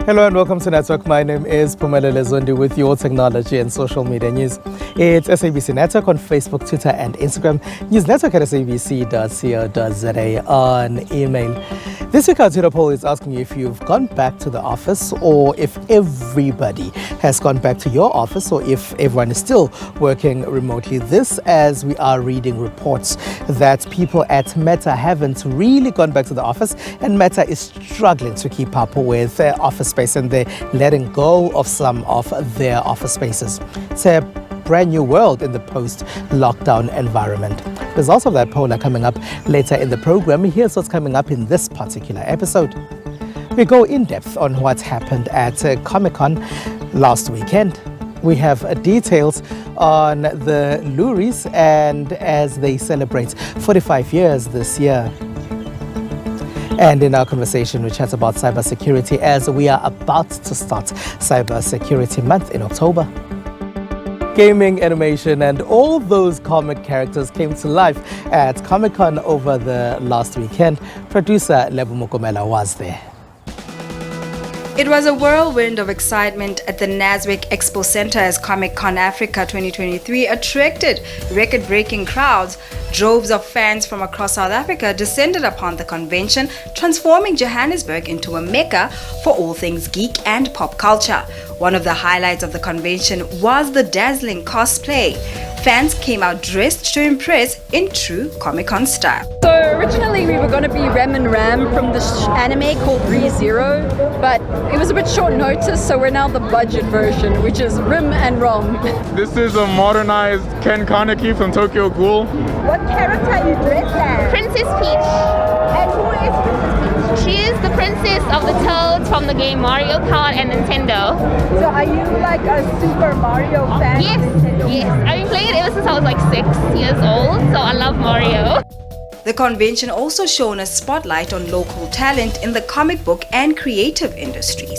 Hello and welcome to Network. My name is Pumelele Zondi with your technology and social media news. It's SABC Network on Facebook, Twitter and Instagram. News Network at sabc.co.za on email. This week our Twitter poll is asking you if you've gone back to the office or if everybody has gone back to your office or if everyone is still working remotely. This as we are reading reports that people at Meta haven't really gone back to the office and Meta is struggling to keep up with office space and they're letting go of some of their office spaces. It's a brand new world in the post-lockdown environment. Results of that poll are coming up later in the program. Here's what's coming up in this particular episode. We go in depth on what happened at Comic-Con last weekend. We have details on the Loeries and as they celebrate 45 years this year. And in our conversation, we chat about cybersecurity as we are about to start Cybersecurity Month in October. Gaming, animation, and all those comic characters came to life at Comic-Con over the last weekend. Producer Lebo Mokomela was there. It was a whirlwind of excitement at the Naswick Expo Center as Comic-Con Africa 2023 attracted record-breaking crowds. Droves of fans from across South Africa descended upon the convention, transforming Johannesburg into a mecca for all things geek and pop culture. One of the highlights of the convention was the dazzling cosplay. Fans came out dressed to impress in true Comic-Con style. So originally we were going to be Rem and Ram from this anime called ReZero, but it was a bit short notice, so we're now the budget version, which is Rim and Rom. This is a modernized Ken Kaneki from Tokyo Ghoul. What character are you dressed as? Princess Peach. And who is Princess Peach? She is the princess of the Toads from the game Mario Kart and Nintendo. So are you like a Super Mario fan? Yes, yes. I've been playing it ever since I was like 6 years old, so I love Mario. The convention also shone a spotlight on local talent in the comic book and creative industries.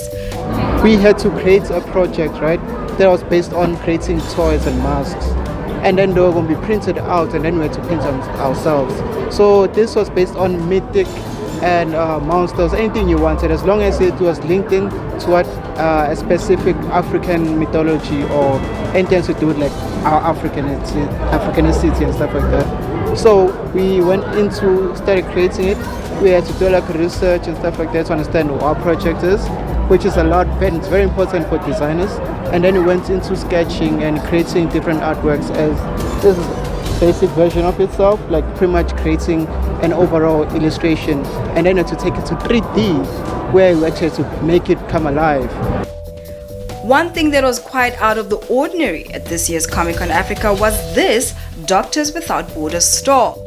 We had to create a project, right, that was based on creating toys and masks. And then they were going to be printed out and then we had to print them ourselves. So this was based on mythic and monsters, anything you wanted, as long as it was linked in to what a specific African mythology or anything to do with like our Africanity and stuff like that. So we went into, started creating it. We had to do like research and stuff like that to understand what our project is, which is a lot, it's very important for designers. And then we went into sketching and creating different artworks as this is a basic version of itself, like pretty much creating an overall illustration. And then to take it to 3D, where we actually had to make it come alive. One thing that was quite out of the ordinary at this year's Comic-Con Africa was this Doctors Without Borders stall.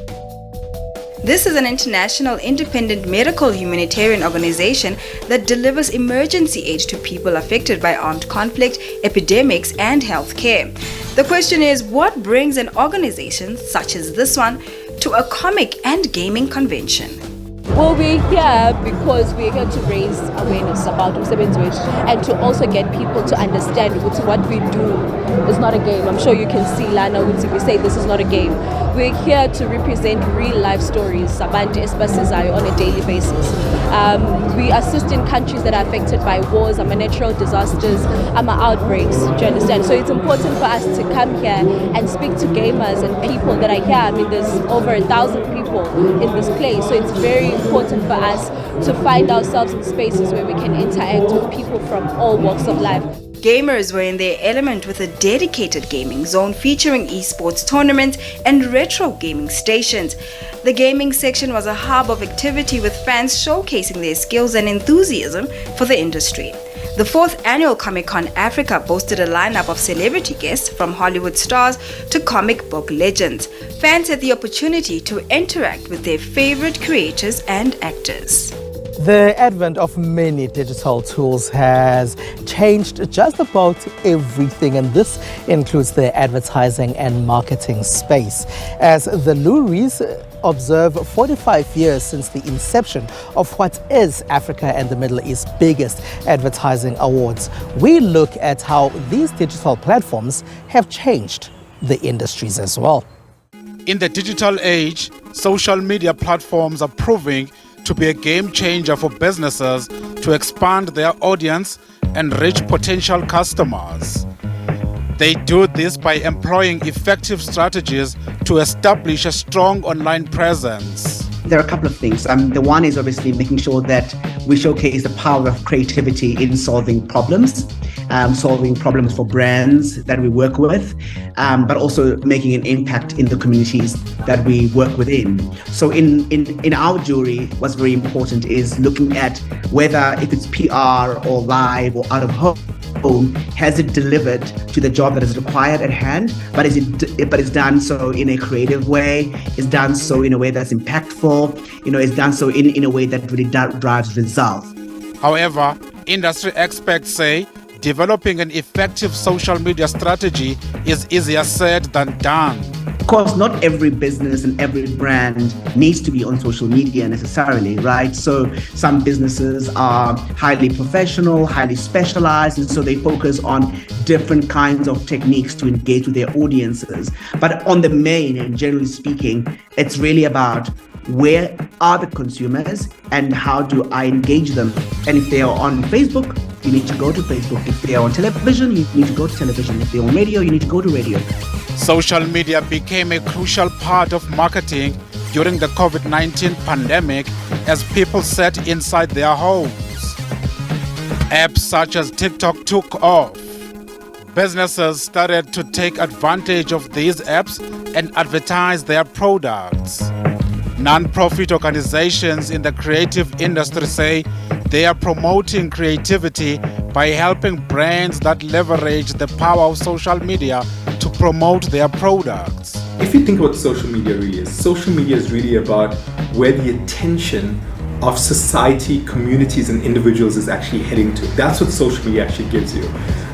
This is an international independent medical humanitarian organization that delivers emergency aid to people affected by armed conflict, epidemics, and healthcare. The question is, what brings an organization such as this one to a comic and gaming convention? Well, we're here because we're here to raise awareness about Umsebenzi and to also get people to understand what we do is not a game. I'm sure you can see Lana we say this is not a game. We're here to represent real life stories on a daily basis. We assist in countries that are affected by wars, natural disasters, outbreaks. Do you understand? So it's important for us to come here and speak to gamers and people that are here. I mean, there's over 1,000 people in this place, so it's very important for us to find ourselves in spaces where we can interact with people from all walks of life. Gamers were in their element with a dedicated gaming zone featuring esports tournaments and retro gaming stations. The gaming section was a hub of activity with fans showcasing their skills and enthusiasm for the industry. The 4th annual Comic-Con Africa boasted a lineup of celebrity guests from Hollywood stars to comic book legends. Fans had the opportunity to interact with their favorite creators and actors. The advent of many digital tools has changed just about everything, and this includes the advertising and marketing space. As the Loeries observe 45 years since the inception of what is Africa and the Middle East's biggest advertising awards, we look at how these digital platforms have changed the industries as well. In the digital age, social media platforms are proving to be a game changer for businesses to expand their audience and reach potential customers. They do this by employing effective strategies to establish a strong online presence. There are a couple of things. The one is obviously making sure that we showcase the power of creativity in solving problems for brands that we work with, but also making an impact in the communities that we work within. So in our jury, what's very important is looking at whether if it's PR or live or out of home, has it delivered to the job that is required at hand, but it's done so in a creative way, it's done so in a way that's impactful, it's done so in a way that really drives results. However, industry experts say developing an effective social media strategy is easier said than done. Of course, not every business and every brand needs to be on social media necessarily, right? So some businesses are highly professional, highly specialized, and so they focus on different kinds of techniques to engage with their audiences. But on the main, and generally speaking, it's really about where are the consumers and how do I engage them? And if they are on Facebook, you need to go to Facebook. If they are on television, you need to go to television. If they're on radio, you need to go to radio. Social media became a crucial part of marketing during the COVID-19 pandemic as people sat inside their homes. Apps such as TikTok took off. Businesses started to take advantage of these apps and advertise their products. Non-profit organizations in the creative industry say they are promoting creativity by helping brands that leverage the power of social media to promote their products. If you think about social media is really about where the attention of society, communities, and individuals is actually heading to. That's what social media actually gives you.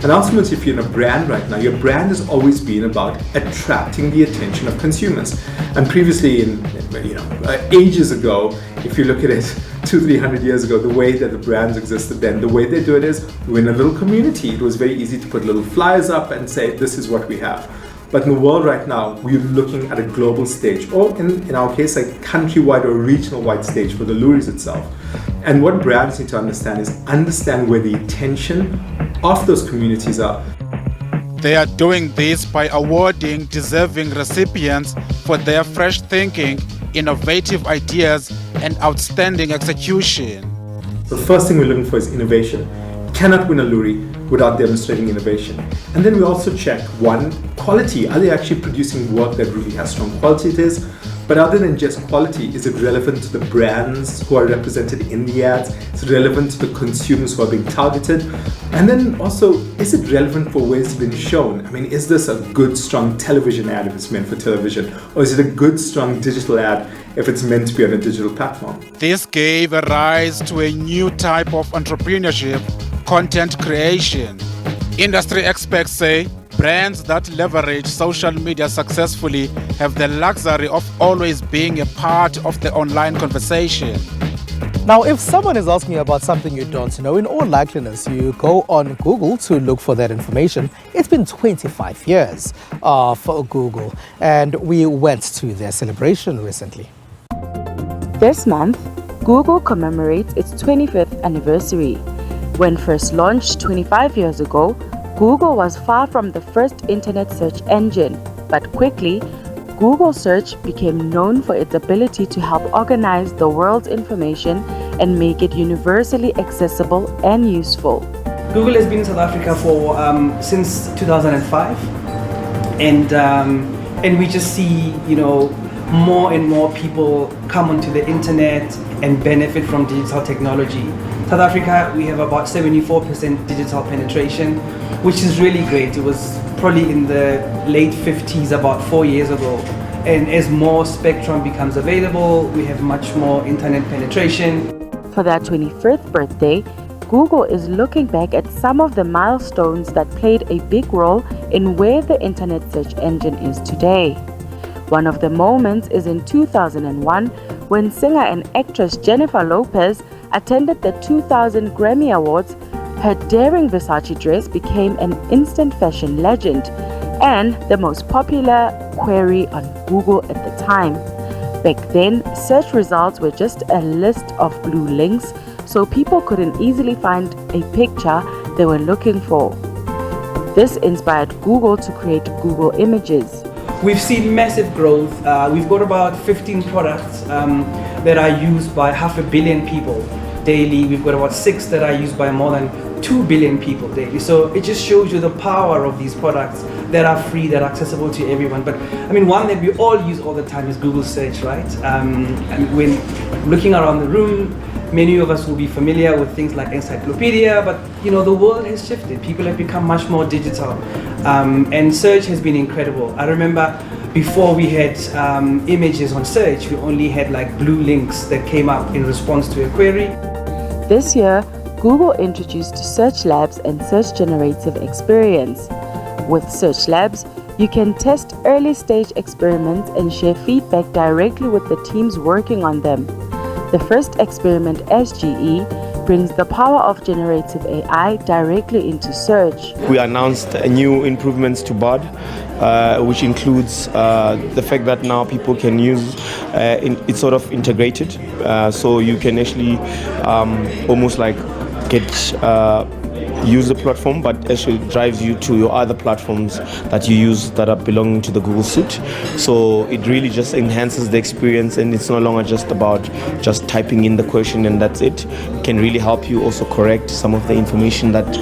And ultimately, if you're in a brand right now, your brand has always been about attracting the attention of consumers. And previously, ages ago, if you look at it 200-300 years ago, the way that the brands existed then, the way they do it is we're in a little community. It was very easy to put little flyers up and say, this is what we have. But in the world right now, we're looking at a global stage, or in our case, a countrywide or regional-wide stage for the Loeries itself. And what brands need to understand is understand where the attention of those communities are. They are doing this by awarding deserving recipients for their fresh thinking, innovative ideas, and outstanding execution. The first thing we're looking for is innovation. Cannot win a Loerie without demonstrating innovation. And then we also check, one, quality. Are they actually producing work that really has strong quality it is? But other than just quality, is it relevant to the brands who are represented in the ads? Is it relevant to the consumers who are being targeted? And then also, is it relevant for where it's been shown? I mean, is this a good, strong television ad if it's meant for television? Or is it a good, strong digital ad if it's meant to be on a digital platform? This gave a rise to a new type of entrepreneurship, content creation. Industry experts say brands that leverage social media successfully have the luxury of always being a part of the online conversation. Now, if someone is asking you about something you don't know, in all likeliness, you go on Google to look for that information. It's been 25 years for Google, and we went to their celebration recently. This month, Google commemorates its 25th anniversary. When first launched 25 years ago, Google was far from the first internet search engine, but quickly, Google Search became known for its ability to help organize the world's information and make it universally accessible and useful. Google has been in South Africa for since 2005, and we just see, more and more people come onto the internet and benefit from digital technology. South Africa, we have about 74% digital penetration, which is really great. It was probably in the late 50s, about 4 years ago. And as more spectrum becomes available, we have much more internet penetration. For their 21st birthday, Google is looking back at some of the milestones that played a big role in where the internet search engine is today. One of the moments is in 2001, when singer and actress Jennifer Lopez attended the 2000 Grammy Awards. Her daring Versace dress became an instant fashion legend and the most popular query on Google at the time. Back then, search results were just a list of blue links, so people couldn't easily find a picture they were looking for. This inspired Google to create Google Images. We've seen massive growth. We've got about 15 products that are used by 500 million people daily. We've got about 6 that are used by more than 2 billion people daily. So it just shows you the power of these products that are free, that are accessible to everyone. But I mean, one that we all use all the time is Google search, right? And when looking around the room, many of us will be familiar with things like encyclopedia, but you know, the world has shifted. People have become much more digital, and search has been incredible. I remember before we had images on search, we only had like blue links that came up in response to a query. This year, Google introduced Search Labs and Search Generative Experience. With Search Labs, you can test early stage experiments and share feedback directly with the teams working on them. The first experiment, SGE, brings the power of generative AI directly into search. We announced new improvements to Bard, which includes the fact that now people can use it's sort of integrated, so you can actually almost like get use the platform, but actually drives you to your other platforms that you use that are belonging to the Google suite. So it really just enhances the experience, and it's no longer just about just typing in the question and that's it. It can really help you also correct some of the information that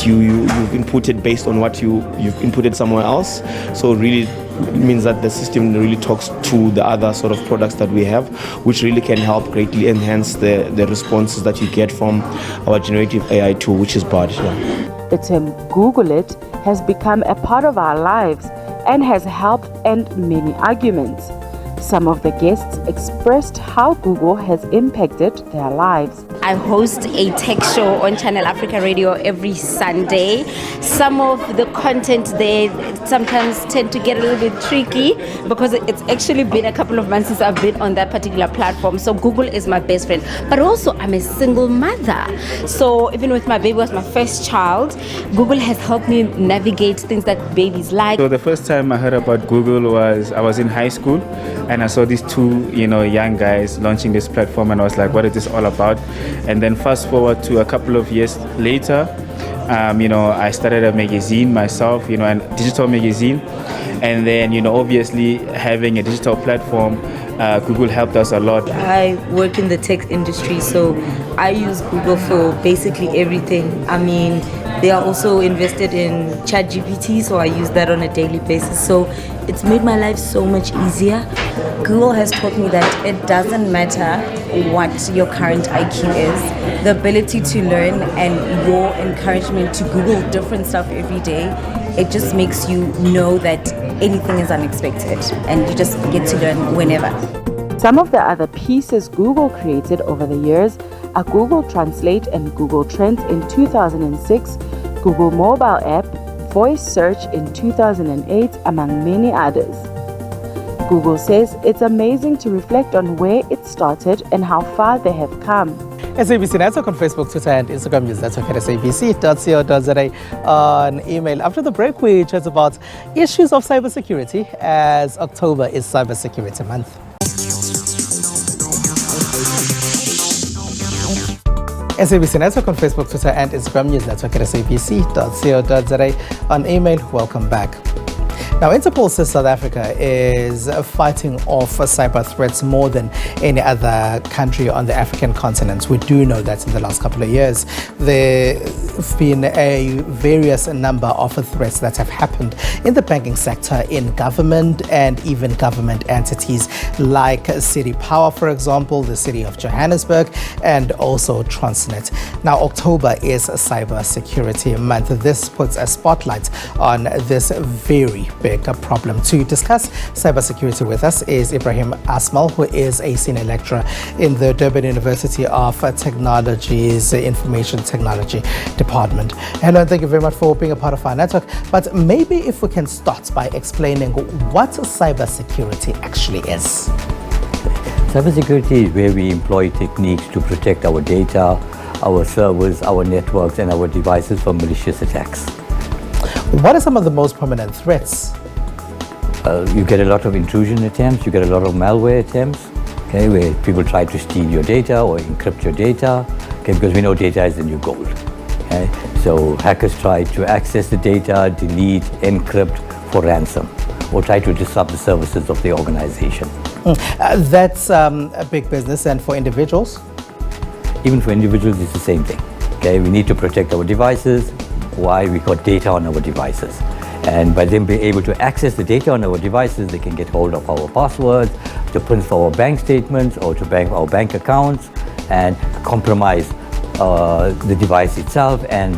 you've inputted based on what you've inputted somewhere else. So really it means that the system really talks to the other sort of products that we have, which really can help greatly enhance the responses that you get from our generative AI tool, which is Bard. Yeah. The term Google it has become a part of our lives and has helped end many arguments. Some of the guests expressed how Google has impacted their lives. I host a tech show on Channel Africa Radio every Sunday. Some of the content there sometimes tend to get a little bit tricky because it's actually been a couple of months since I've been on that particular platform. So Google is my best friend. But also I'm a single mother. So even with my baby was my first child, Google has helped me navigate things that babies like. So the first time I heard about Google was I was in high school, and I saw these two, young guys launching this platform, and I was like, what is this all about? And then fast forward to a couple of years later, I started a magazine myself, a digital magazine. And then, obviously having a digital platform, Google helped us a lot. I work in the tech industry, so I use Google for basically everything. I mean, they are also invested in ChatGPT, so I use that on a daily basis. So it's made my life so much easier. Google has taught me that it doesn't matter what your current IQ is. The ability to learn and your encouragement to Google different stuff every day, it just makes you know that anything is unexpected and you just get to learn whenever. Some of the other pieces Google created over the years are Google Translate and Google Trends in 2006, Google Mobile App, Voice Search in 2008, among many others. Google says it's amazing to reflect on where it started and how far they have come. SABC Network on Facebook, Twitter and Instagram. Use network at sabc.co.za on email. After the break, we chat about issues of cybersecurity as October is Cybersecurity Month. SABC Network on Facebook, Twitter and Instagram. Use network at sabc.co.za on email. Welcome back. Now, Interpol says South Africa is fighting off cyber threats more than any other country on the African continent. We do know that in the last couple of years, there have been a various number of threats that have happened in the banking sector, in government and even government entities like City Power, for example, the city of Johannesburg, and also Transnet. Now, October is Cyber Security Month. This puts a spotlight on this very big problem. To discuss cybersecurity with us is Ibrahim Asmal, who is a senior lecturer in the Durban University of Technology's Information Technology Department. Hello, and thank you very much for being a part of our network. But maybe if we can start by explaining what cybersecurity actually is. Cybersecurity is where we employ techniques to protect our data, our servers, our networks, and our devices from malicious attacks. What are some of the most prominent threats? You get a lot of intrusion attempts, you get a lot of malware attempts, okay, where people try to steal your data or encrypt your data, okay, because we know data is the new gold. Okay? So hackers try to access the data, delete, encrypt for ransom, or try to disrupt the services of the organization. That's a big business, and for individuals? Even for individuals, it's the same thing. Okay, we need to protect our devices. Why? We got data on our devices. And by them being able to access the data on our devices, they can get hold of our passwords, to print for our bank statements or to bank our bank accounts, and compromise the device itself and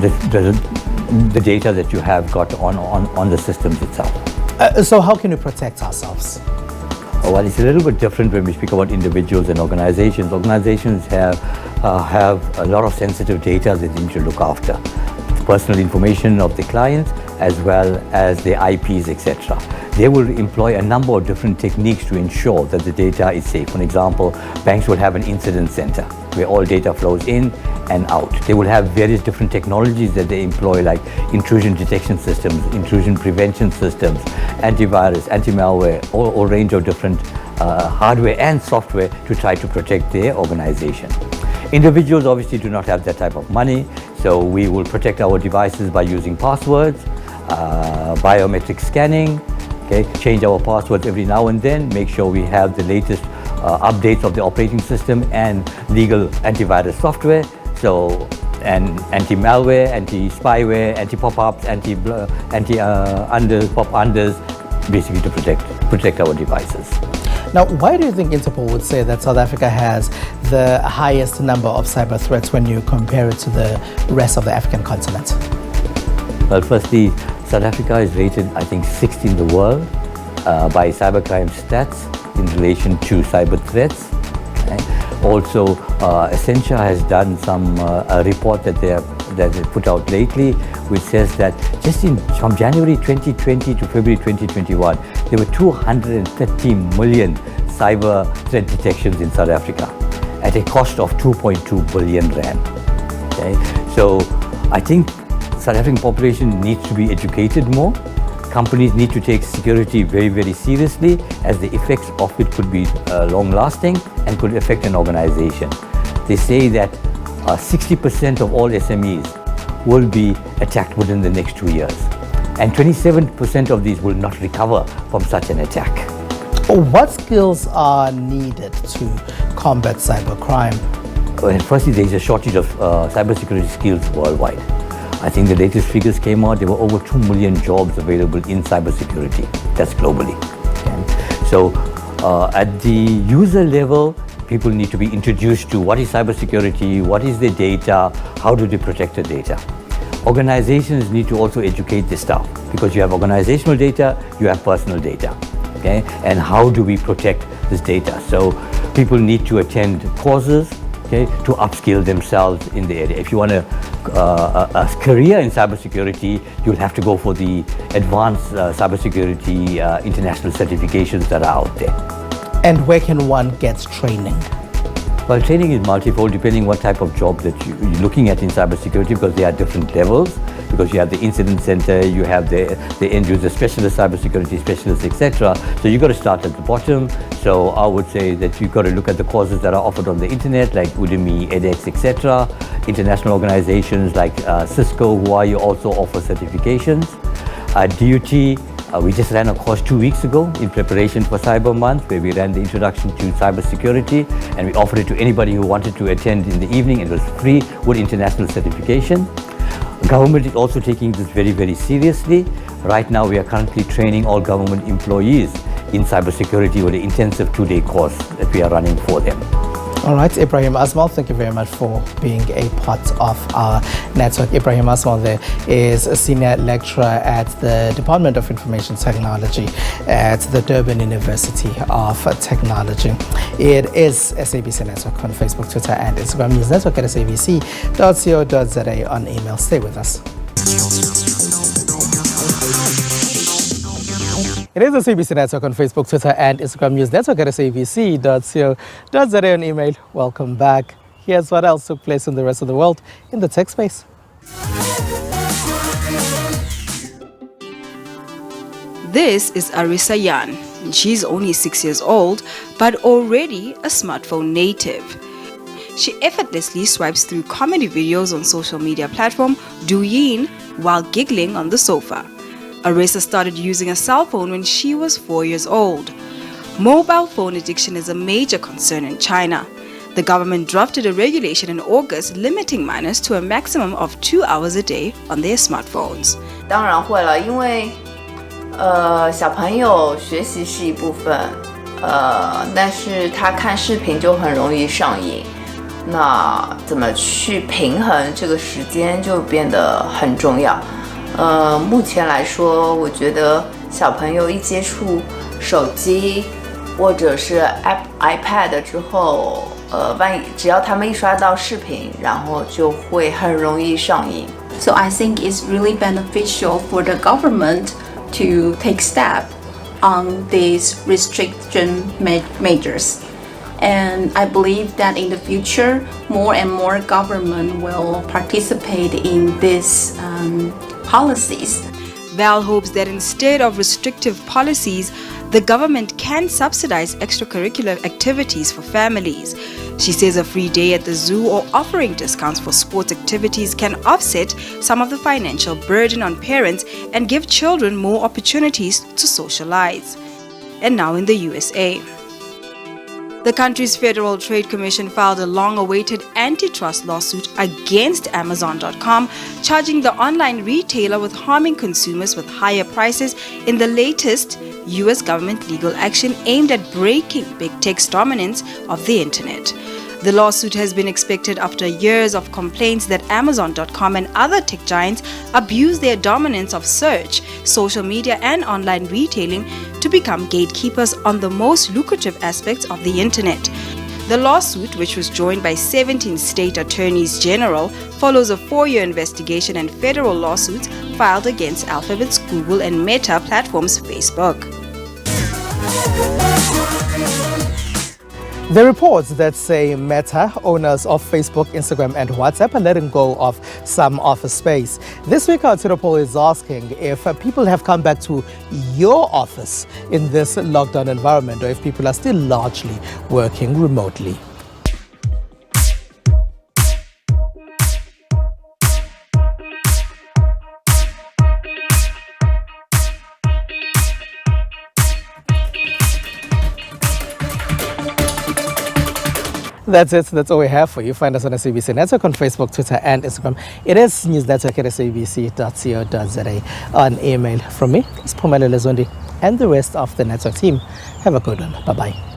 the data that you have got on the systems itself. So how can we protect ourselves? Well, it's a little bit different when we speak about individuals and organizations. Organizations have a lot of sensitive data that they need to look after. Personal information of the clients as well as their IPs, etc. They will employ a number of different techniques to ensure that the data is safe. For example, banks will have an incident center where all data flows in and out. They will have various different technologies that they employ, like intrusion detection systems, intrusion prevention systems, antivirus, anti-malware, all range of different hardware and software to try to protect their organization. Individuals obviously do not have that type of money, so we will protect our devices by using passwords, biometric scanning, okay, change our passwords every now and then, make sure we have the latest updates of the operating system and legal antivirus software, so and anti-malware, anti-spyware, anti-pop-ups, pop-unders, basically to protect our devices. Now, why do you think Interpol would say that South Africa has the highest number of cyber threats when you compare it to the rest of the African continent? Well, firstly, South Africa is rated, I think, 6th in the world by cybercrime stats in relation to cyber threats. Okay? Also, Essentia has done a report that they put out lately, which says that just from January 2020 to February 2021, there were 230 million cyber threat detections in South Africa at a cost of 2.2 billion rand. Okay? So I think South African population needs to be educated more. Companies need to take security very, very seriously, as the effects of it could be long-lasting and could affect an organization. They say that 60% of all SMEs will be attacked within the next 2 years, and 27% of these will not recover from such an attack. What skills are needed to combat cybercrime? Well, firstly, there is a shortage of cybersecurity skills worldwide. I think the latest figures came out, there were over 2 million jobs available in cybersecurity. That's globally. Okay? So at the user level, people need to be introduced to what is cybersecurity, what is their data, how do they protect the data. Organizations need to also educate the staff, because you have organizational data, you have personal data. Okay? And how do we protect this data? So people need to attend courses, okay, to upskill themselves in the area. If you want a career in cybersecurity, you'll have to go for the advanced cybersecurity international certifications that are out there. And where can one get training? Well, training is multifold depending what type of job that you're looking at in cybersecurity, because there are different levels. Because you have the incident center, you have the end user specialist, cybersecurity specialists, etc. So you've got to start at the bottom. So I would say that you've got to look at the courses that are offered on the internet, like Udemy, edX, etc. International organizations like Cisco, Hawaii also offer certifications. DUT, we just ran a course 2 weeks ago in preparation for Cyber Month, where we ran the introduction to cybersecurity, and we offered it to anybody who wanted to attend in the evening. It was free with international certification. Government is also taking this very, very seriously. Right now, we are currently training all government employees in cybersecurity with an intensive 2-day course that we are running for them. All right, Ibrahim Asmal, thank you very much for being a part of our network. Ibrahim Asmal there is a senior lecturer at the Department of Information Technology at the Durban University of Technology. It is SABC Network on Facebook, Twitter, and Instagram. News Network at sabc.co.za on email. Stay with us. It is the SABC Network on Facebook, Twitter, and Instagram. News Network at sabc.co.za on email. Welcome back. Here's what else took place in the rest of the world in the tech space. This is Arisa Yan. She's only 6 years old, but already a smartphone native. She effortlessly swipes through comedy videos on social media platform Douyin while giggling on the sofa. Arisa started using a cell phone when she was 4 years old. Mobile phone addiction is a major concern in China. The government drafted a regulation in August limiting minors to a maximum of 2 hours a day on their smartphones. 当然会了，因为小朋友学习是一部分，但是他看视频就很容易上瘾。那怎么去平衡这个时间就变得很重要。目前来说，我觉得小朋友一接触手机或者是 iPad 之后，只要他们一刷到视频，然后就会很容易上瘾。So I think it's really beneficial for the government to take step on these restriction measures. And I believe that in the future, more and more government will participate in these policies. Val hopes that instead of restrictive policies, the government can subsidize extracurricular activities for families. She says a free day at the zoo or offering discounts for sports activities can offset some of the financial burden on parents and give children more opportunities to socialize. And now in the USA. The country's Federal Trade Commission filed a long-awaited antitrust lawsuit against Amazon.com, charging the online retailer with harming consumers with higher prices in the latest U.S. government legal action aimed at breaking big tech's dominance of the internet. The lawsuit has been expected after years of complaints that Amazon.com and other tech giants abuse their dominance of search, social media, and online retailing to become gatekeepers on the most lucrative aspects of the internet. The lawsuit, which was joined by 17 state attorneys general, follows a 4-year investigation and federal lawsuits filed against Alphabet's Google and Meta platforms Facebook. The reports that say Meta, owners of Facebook, Instagram and WhatsApp, are letting go of some office space. This week, our Twitter poll is asking if people have come back to your office in this lockdown environment or if people are still largely working remotely. That's it. That's all we have for you. Find us on SABC Network on Facebook, Twitter, and Instagram. It is newsnetwork@sabc.co.za. On email from me, it's Pumela Lezondi, and the rest of the network team. Have a good one. Bye-bye.